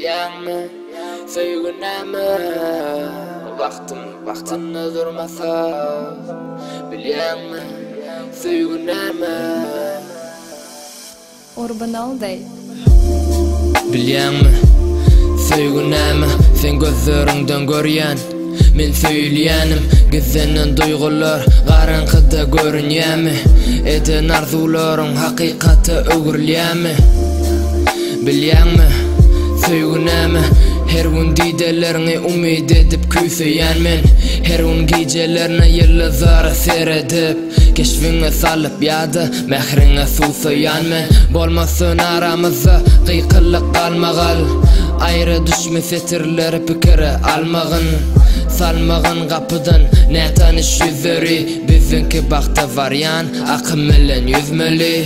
Bilýärmi, söýgünämi, wagtyny durmasa. Bilýärmi, söýgünämi. Urbanalday. Bilýärmi, söýgünämi, sen gözleriňden görýän. Men söýleýänim, gizlenen duýgular garankyda görünýärmi? Eden arzularyň hakykaty ögürlýärmi? Bilýärmi, söýgünämi, her gün diýdelerini umyd edip küýseýänmen. Her gün gecelerine yıldızlara seyredip keşfiňe salyp ýady mehriňe susaýanmen. Bolmasyn aramyzda gykyllyk galmagal, aýry düşmese etirleri pikiri almagyn. Salmagyn gapydan ne tanyş ýüzleri, bizinki bakta varyan akym bilen ýüzmeli.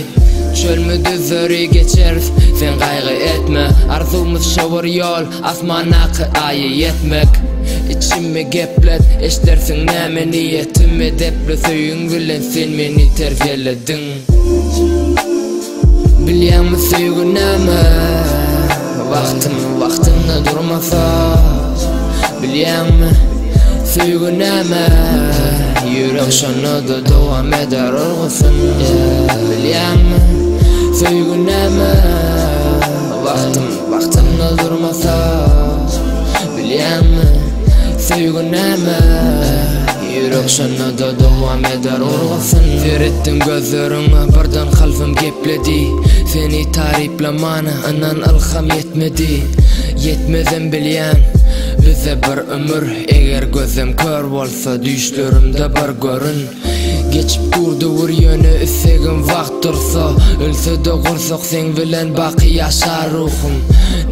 Çölmüdü zöri geçeriz, sen gaýgy etme. Arzumyz şowar ýol, asmanaky aýy yetmek. İçimi geplet, eşdersiň näme niýetimi depli söýüň bilen sen meni terbiýelediň. Bilýärmi söýgünämi, wagtyny durmasa. Bilýärmi, söýgünämi, ýürek şonda dowam eder urgusyn. Bilýärmi, söýgünämi, wagtyny durmasa. Bilýärmi, söýgünämi, ýürek şonda dowam eder urgusyn. Feretdiň gözleriňe birden kalbim gepledi. Seni tariplemana anan alham yetmedi. Yetmezem bilýän bize bir ömür, eger gözüm kör bolsa düşlerimde bir görün. Geçip durdy bir ýöne isegim wagt dursa, ölse de gursaq sen bilen baky ýaşar ruhum.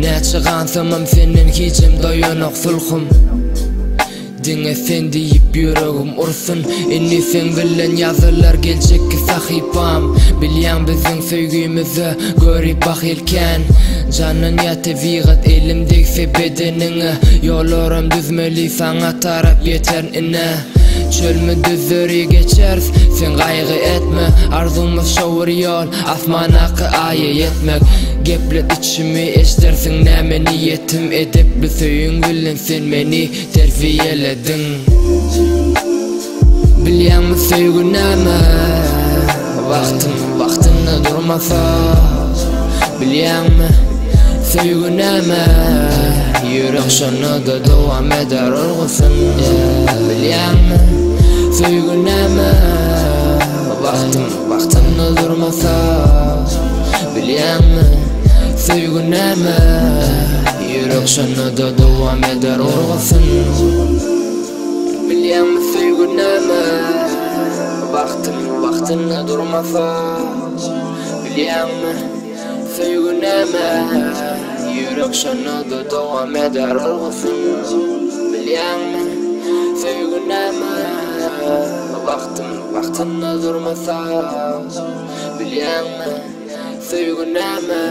Näçe gansamam senden hiçim doýanak sulhum. Diňe sen diýip ýüregim ursun, inni sen bilen ýazylar geljekki sahypam. Bilýän biziň söýgümizi görüp bakylken, canyn ýaty wigat elimdeki bedeniňe, ýollarym düzmeli saňa tarap ýeter ine. Çölmüdü zöri geçeriz, sen gaýgy etme. Arzumyz şowar ýol, asmanaky aýy yetmek. Geplet içimi eşdersiň näme niýetim edepli söýüň bilen sen meni terbiýelediň. Bilýärmi söýgünämi, wagtyny durmasa. Bilýärmi, söýgünämi, ýürek şonda dowam eder urgusyn. Bilýärmi, söýgünämi, wagtyny durmasa. Bilýärmi, söýgünämi, ýürek şonda dowam eder urgusyn. Bilýärmi, söýgünämi, wagtyny durmasa. Bilýärmi, söýgünämi, ýürek şonda dowam eder urgusyn. Bilýärmi, söýgünämi, wagtyny durmasa. Bilýärmi, söýgünämi.